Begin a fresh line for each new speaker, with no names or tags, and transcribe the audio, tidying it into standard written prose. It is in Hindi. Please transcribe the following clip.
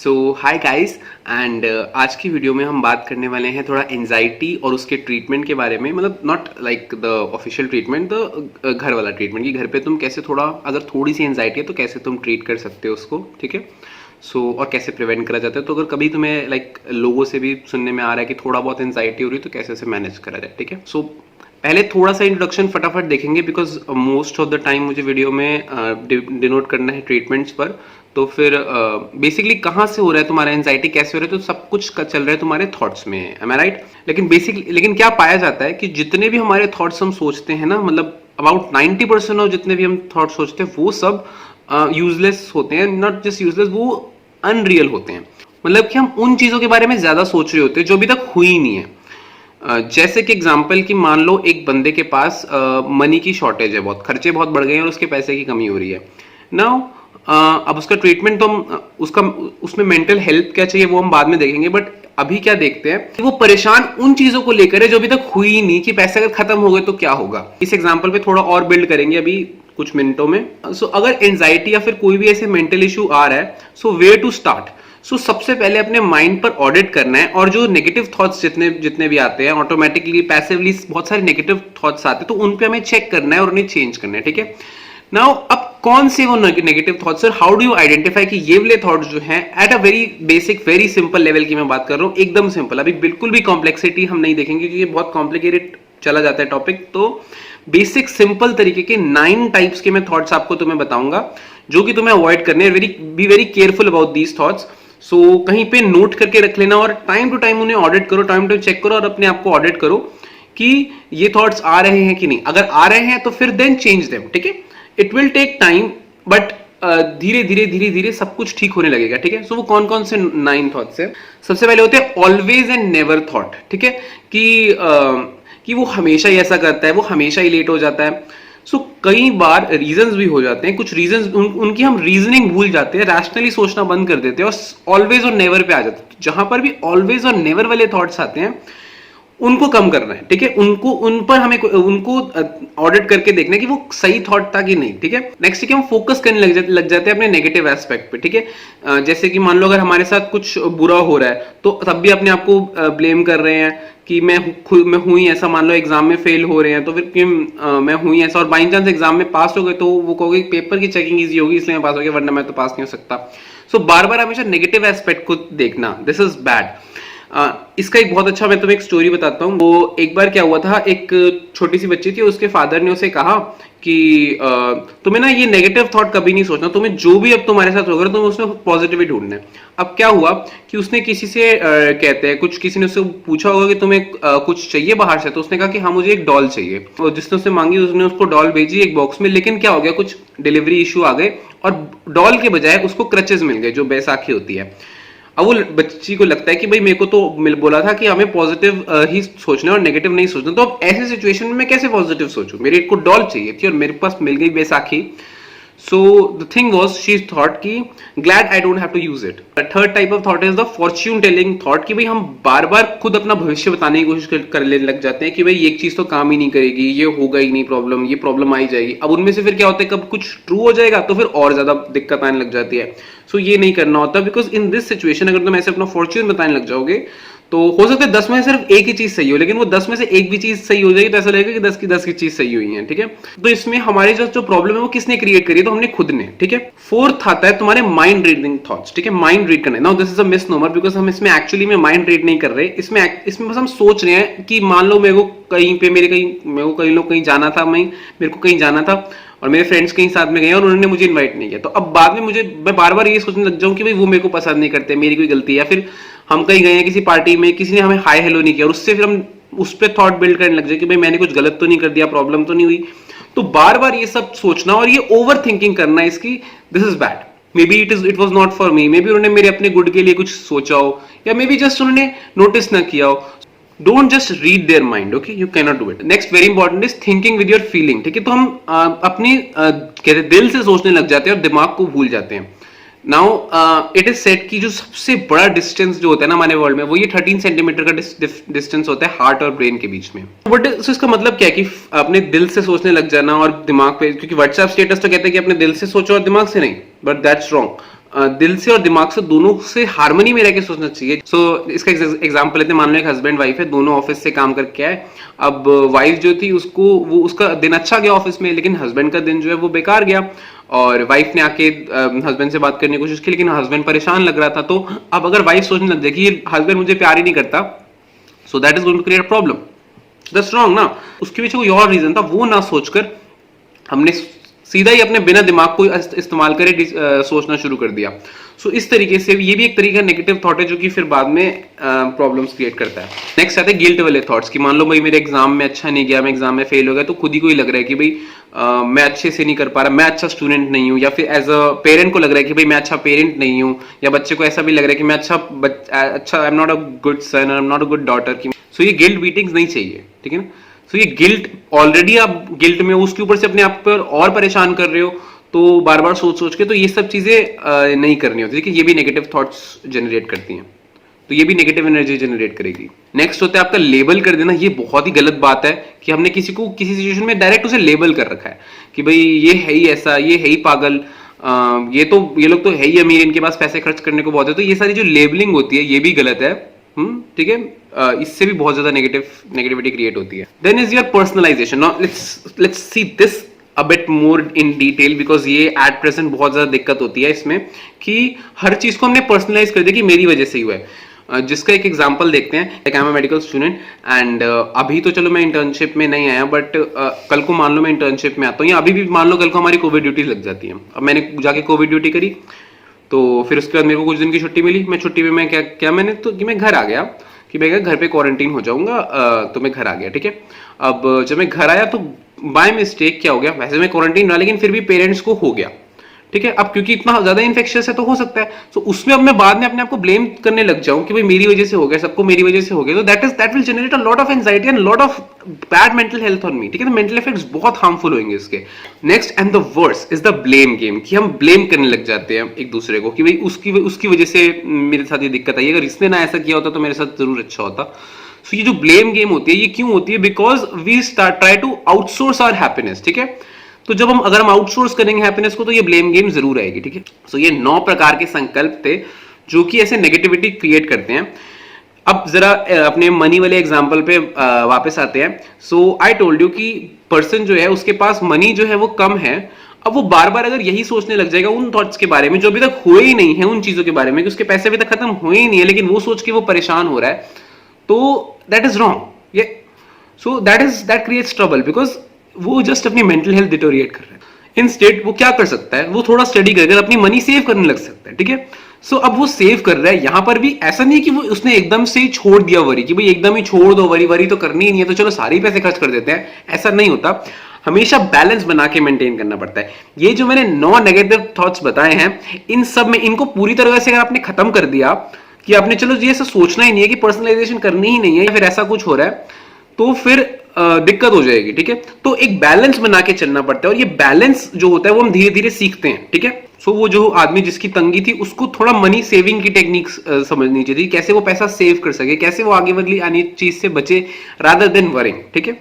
सो हाय गाइस एंड आज की वीडियो में हम बात करने वाले हैं थोड़ा एंजाइटी और उसके ट्रीटमेंट के बारे में। मतलब not like the official treatment, the घर वाला ट्रीटमेंट कि घर पे तुम कैसे थोड़ा, अगर थोड़ी सी एंजाइटी है तो कैसे तुम ट्रीट कर सकते हो उसको, ठीक है। और कैसे प्रिवेंट करा जाता है। तो अगर कभी तुम्हें लाइक लोगों से भी सुनने में आ रहा है कि थोड़ा बहुत एंजाइटी हो रही है तो कैसे उसे मैनेज करा जाए, ठीक है। पहले थोड़ा सा इंट्रोडक्शन फटाफट देखेंगे because most of the time मुझे वीडियो में डिनोट करना है ट्रीटमेंट्स पर। तो फिर बेसिकली कहाँ से हो रहा है तुम्हारा एंजाइटी, कैसे हो रहा है, तो सब कुछ का चल रहा है तुम्हारे थॉट्स में, एम आई राइट। लेकिन क्या पाया जाता है कि जितने भी हमारे थॉट्स हम सोचते हैं ना, मतलब अबाउट 90% ऑफ जितने भी हम थॉट सोचते हैं वो सब यूजलेस होते हैं। नॉट जस्ट यूजलेस, वो अनरियल होते हैं। मतलब कि हम उन चीजों के बारे में ज्यादा सोच रहे होते हैं जो अभी तक हुई नहीं है। जैसे कि एग्जाम्पल कि मान लो एक बंदे के पास मनी की शॉर्टेज है, बहुत खर्चे बहुत बढ़ गए हैं और उसके पैसे की कमी हो रही है। नाउ अब उसका ट्रीटमेंट तो हम उसका उसमें मेंटल हेल्थ क्या चाहिए वो हम बाद में देखेंगे, बट अभी क्या देखते हैं कि वो परेशान उन चीजों को लेकर है जो अभी तक हुई ही नहीं, कि पैसे अगर खत्म हो गए तो क्या होगा। इस एग्जाम्पल पे थोड़ा और बिल्ड करेंगे अभी कुछ मिनटों में। अगर एंजाइटी या फिर कोई भी ऐसे मेंटल इशू आ रहा है, वेयर टू स्टार्ट। सबसे पहले अपने माइंड पर ऑडिट करना है, और जो नेगेटिव थॉट्स जितने जितने भी आते हैं ऑटोमेटिकली पैसिवली बहुत सारे नेगेटिव थॉट्स आते हैं, तो उन पे हमें चेक करना है और उन्हें चेंज करना है, ठीक है। नाउ अब कौन से वो negative thoughts, how do you identify कि ये वाले थॉट्स जो हैं at a very basic very simple level की मैं बात कर रहा हूँ, एकदम सिंपल। अभी बिल्कुल भी कॉम्प्लेक्सिटी हम नहीं देखेंगे क्योंकि ये बहुत कॉम्प्लिकेटेड चला जाता है टॉपिक। तो बेसिक सिंपल तरीके के 9 टाइप्स के मैं थॉट्स आपको तुम्हें बताऊंगा जो कि तुम्हें अवॉइड करने हैं। Be very careful about these thoughts. कहीं पे नोट करके रख लेना और टाइम टू टाइम उन्हें ऑडिट करो, टाइम टू चेक करो और अपने आप को ऑडिट करो कि ये थॉट्स आ रहे हैं कि नहीं। अगर आ रहे हैं तो फिर देन चेंज देम, ठीक है। It will take time but धीरे धीरे धीरे धीरे सब कुछ ठीक होने लगेगा, ठीक है। वो कौन कौन से 9 थॉट्स है। सबसे पहले होते हैं ऑलवेज एंड नेवर थॉट, ठीक है। कि वो हमेशा ही ऐसा करता है, वो हमेशा ही लेट हो जाता है। कई बार रीजंस भी हो जाते हैं, कुछ रीजंस उनकी हम रीजनिंग भूल जाते हैं, रैशनली सोचना बंद कर देते हैं और ऑलवेज और नेवर पे आ जाते हैं। जहां पर भी ऑलवेज और नेवर वाले थॉट्स आते हैं उनको कम करना है, ठीक है। उन पर हमें उनको ऑडिट करके देखना है कि वो सही थॉट था कि नहीं, ठीक है। नेक्स्ट कि हम फोकस करने लग जाते हैं अपने नेगेटिव एस्पेक्ट पे, ठीक है। जैसे कि मान लो अगर हमारे साथ कुछ बुरा हो रहा है तो तब भी अपने आप को ब्लेम कर रहे हैं कि मैं हूं ही ऐसा। मान लो एग्जाम में फेल हो रहे हैं तो फिर मैं हूं ही ऐसा, और बाई चांस एग्जाम में पास हो गए तो वो कहोगे पेपर की चेकिंग ईजी होगी इसलिए मैं पास हो गया, वरना मैं तो पास नहीं हो सकता। बार बार हमेशा नेगेटिव एस्पेक्ट को देखना, दिस इज बैड। इसका एक बहुत अच्छा मैं तुम्हें एक स्टोरी बताता हूँ। वो एक बार क्या हुआ था, एक छोटी सी बच्ची थी, उसके फादर ने उसे कहा कि तुम्हें ना ये नेगेटिव थॉट कभी नहीं सोचना, तुम्हें जो भी अब तुम्हारे साथ होगा तुम्हें उसमें पॉजिटिविटी ढूंढना है। अब क्या हुआ कि उसने किसी से कहते हैं किसी ने उससे पूछा होगा कि तुम्हें कुछ चाहिए बाहर से, तो उसने कहा कि हाँ मुझे एक डॉल चाहिए, और जिसने उससे मांगी उसने उसको डॉल भेजी एक बॉक्स में। लेकिन क्या हो गया, कुछ डिलीवरी इशू आ गए और डॉल के बजाय उसको क्रचेस मिल गए जो बैसाखी होती है। अब वो बच्ची को लगता है कि भाई मेरे को तो बोला था कि हमें पॉजिटिव ही सोचना है और नेगेटिव नहीं सोचना, तो अब ऐसे सिचुएशन में मैं कैसे पॉजिटिव सोचूं, मेरे को डॉल चाहिए थी और मेरे पास मिल गई Baisakhi. So the thing was, she thought कि glad I don't have to use it. The third type of thought is the fortune telling thought कि भाई हम बार बार खुद अपना भविष्य बताने की कोशिश कर लेने लग जाते हैं कि भाई एक चीज तो काम ही नहीं करेगी, ये होगा ही नहीं, प्रॉब्लम ये प्रॉब्लम आई जाएगी। अब उनमें से फिर क्या होता है, कब कुछ ट्रू हो जाएगा तो फिर और ज्यादा दिक्कत आने लग जाती है। ये नहीं करना होता, बिकॉज इन दिस सिचुएशन अगर तुम ऐसे अपना फॉर्च्यून बताने लग जाओगे तो हो सकता है 10 में से सिर्फ एक ही चीज सही हो, लेकिन वो 10 में से एक भी चीज सही हो जाएगी तो ऐसा लगेगा कि 10 की 10 की चीज सही हुई है, ठीक है। तो इसमें हमारे जो प्रॉब्लम है वो किसने क्रिएट करी है, तो हमने खुद ने, ठीक है। फोर्थ आता है तुम्हारे माइंड रीडिंग थॉट्स, ठीक है। माइंड रीड करना, now this is a misnomer because हम इसमें एक्चुअली में माइंड रीड नहीं कर रहे, इसमें बस हम सोच रहे हैं कि मान लो मेरे को कहीं लोग कहीं जाना था, मेरे को कहीं जाना था और मेरे फ्रेंड्स कहीं साथ में गए और उन्होंने मुझे इनवाइट नहीं किया, तो अब बाद में मैं बार बार ये सोचने लग जाऊं कि भाई वो मेरे को पसंद नहीं करते, मेरी कोई गलती है। या फिर हम कहीं गए हैं किसी पार्टी में, किसी ने हमें हाय हेलो नहीं किया और उससे फिर हम उस पर थॉट बिल्ड करने लग जाए कि भाई मैंने कुछ गलत तो नहीं कर दिया, प्रॉब्लम तो नहीं हुई। तो बार बार ये सब सोचना और ये ओवर थिंकिंग करना इसकी, this is bad. May be it was not for me, may be उन्होंने मेरे अपने गुड के लिए कुछ सोचा हो, या मे बी जस्ट उन्होंने नोटिस ना किया हो। Don't just read their mind, okay, you can not do it. Next very important is thinking with your feeling, ठीक है। तो हम अपने कहते दिल से सोचने लग जाते हैं और दिमाग को भूल जाते हैं। नाउ इट इज सेट कि जो सबसे बड़ा डिस्टेंस जो होता है ना हमारे वर्ल्ड में, वो ये 13 सेंटीमीटर का डिस्टेंस होता है हार्ट और ब्रेन के बीच में। बट इसका मतलब क्या है कि अपने दिल से सोचने लग जाना और दिमाग पे, क्योंकि व्हाट्सएप स्टेटस तो कहते हैं कि अपने दिल से सोचो और दिमाग से नहीं, बट दैट्स रॉन्ग। दिल से और दिमाग से दोनों से हार्मनी में रह के सोचना चाहिए। सो इसका एग्जांपल लेते हैं, मान लो एक हस्बैंड वाइफ है, दोनों ऑफिस से काम करके आए। अब वाइफ जो थी उसका दिन अच्छा गया ऑफिस में, लेकिन हस्बैंड का दिन जो है वो बेकार गया। और वाइफ ने आके हस्बैंड से बात करने की कोशिश की, लेकिन हस्बैंड परेशान लग रहा था। तो अब अगर वाइफ सोचने लग जाए कि ये हस्बैंड मुझे प्यार ही नहीं करता, so that is going to create problem, that's wrong ना। उसके पीछे कोई और रीजन था, वो ना सोचकर हमने सीधा ही अपने बिना दिमाग को इस्तेमाल करे सोचना शुरू कर दिया। सो इस तरीके से ये भी एक तरीका नेगेटिव थॉट है, जो कि फिर बाद में प्रॉब्लम्स क्रिएट करता है। नेक्स्ट आते हैं गिल्ट वाले थॉट्स, कि मान लो भाई मेरे एग्जाम में अच्छा नहीं गया, मैं एग्जाम में फेल हो गया, तो खुद ही को ही लग रहा है कि भाई मैं अच्छे से नहीं कर पा रहा, मैं अच्छा स्टूडेंट नहीं हूँ। या फिर एज अ पेरेंट को लग रहा है कि भाई मैं अच्छा पेरेंट नहीं हूँ, या बच्चे को ऐसा भी लग रहा है कि मैं अच्छा I am not a good son, I am not a good daughter. So ये गिल्ट बीटिंग्स नहीं चाहिए, ठीक है ना। सो ये गिल्ट, ऑलरेडी आप गिल्ट में, उसके ऊपर से अपने आप पर और परेशान कर रहे हो, तो बार बार सोच सोच के, तो ये सब चीजें नहीं करनी होती, ठीक है। ये भी नेगेटिव थॉट्स जनरेट करती हैं, तो ये भी नेगेटिव एनर्जी जनरेट करेगी। नेक्स्ट होता है आपका लेबल कर देना। ये बहुत ही गलत बात है कि हमने किसी को किसी सिचुएशन में डायरेक्ट उसे लेबल कर रखा है कि भाई ये है ही ऐसा, ये है ही पागल, ये लोग तो है ही अमीर, इनके पास पैसे खर्च करने को बहुत है। तो ये सारी जो लेबलिंग होती है ये भी गलत है, ठीक है। इससे भी बहुत ज्यादा नेगेटिविटी क्रिएट होती है। Then is your personalisation. Now let's see this a bit more in detail, because ये एट प्रेजेंट बहुत ज्यादा दिक्कत होती है इसमें, कि हर चीज को हमने पर्सनलाइज कर दिया कि मेरी वजह से ही हुआ है। जिसका एक एग्जांपल देखते हैं। Like I am a medical student and अभी तो चलो मैं इंटर्नशिप में नहीं आया, बट कल को मान लो मैं इंटर्नशिप में आता हूँ, या अभी भी मान लो कल को हमारी कोविड ड्यूटी लग जाती है। अब मैंने जाके कोविड ड्यूटी करी, तो फिर उसके बाद मेरे को कुछ दिन की छुट्टी मिली। मैं छुट्टी में मैं क्या मैंने तो कि मैं घर आ गया, कि मैं घर पे क्वारंटीन हो जाऊंगा, तो मैं घर आ गया, ठीक है। अब जब मैं घर आया तो बाय मिस्टेक क्या हो गया, वैसे मैं क्वारंटीन रहा लेकिन फिर भी पेरेंट्स को हो गया, ठीक है। अब क्योंकि इतना ज्यादा इन्फेक्शियस है तो हो सकता है, तो उसमें अब मैं बाद में अपने आप को ब्लेम करने लग जाऊं कि भाई मेरी वजह से हो गया, सबको मेरी वजह से हो गया, तो that will generate a lot of anxiety and lot of bad mental health on me, ठीक है। मेंटल इफेक्ट्स बहुत हार्मफुल होंगे इसके। Next and the worst is the blame game, कि हम ब्लेम करने लग जाते हैं एक दूसरे को कि भाई उसकी वजह से मेरे साथ ये दिक्कत आई, अगर इसने ना ऐसा किया होता तो मेरे साथ जरूर अच्छा होता। सो ये जो ब्लेम गेम होती है ये क्यों होती है, because we try to outsource our happiness, ठीक है। तो जब अगर हम आउटसोर्स करेंगे हैप्पीनेस को, तो ये ब्लेम गेम जरूर आएगी, ठीक है। सो ये 9 प्रकार के संकल्प थे जो कि ऐसे नेगेटिविटी क्रिएट करते हैं। अब जरा अपने मनी वाले एग्जांपल पे वापस आते हैं। सो आई टोल्ड यू कि पर्सन जो है उसके पास मनी जो है वो कम है। अब वो बार बार अगर यही सोचने लग जाएगा उन थॉट्स के बारे में जो अभी तक हुए ही नहीं है, उन चीजों के बारे में कि उसके पैसे अभी तक खत्म हुए ही नहीं है, लेकिन वो सोच के वो परेशान हो रहा है, तो दैट इज रॉन्ग। ये so that creates trouble, because वो जस्ट अपनी मेंटल हेल्थ डिटोरिएट कर रहा है। इंस्टेड वो क्या कर सकता है, वो थोड़ा स्टडी करके अपनी मनी सेव करने लग सकता है, ठीक है। सो अब वो सेव कर रहा है, यहां पर भी ऐसा नहीं कि वो उसने एकदम से ही छोड़ दिया वरी, कि भाई एकदम ही छोड़ दो वरी तो करनी ही नहीं है, तो चलो सारे पैसे खर्च कर देते हैं, ऐसा नहीं होता। हमेशा बैलेंस बना के मेंटेन करना पड़ता है। ये जो मैंने 9 नेगेटिव थॉट्स बताए हैं, इन सब में इनको पूरी तरह से अगर आपने खत्म कर दिया कि आपने चलो ये ऐसा सोचना ही नहीं है कि पर्सनलाइजेशन करनी ही नहीं है, या फिर ऐसा कुछ हो रहा है, तो फिर दिक्कत हो जाएगी, ठीक है। तो एक बैलेंस बना के चलना पड़ता है, और ये बैलेंस जो होता है वो हम धीरे धीरे सीखते हैं, ठीक है। सो वो जो आदमी जिसकी तंगी थी उसको थोड़ा मनी सेविंग की टेक्निक समझनी चाहिए, कैसे वो पैसा सेव कर सके, कैसे वो आगे वाली आनी चीज से बचे, रादर देन वरिंग, ठीक है।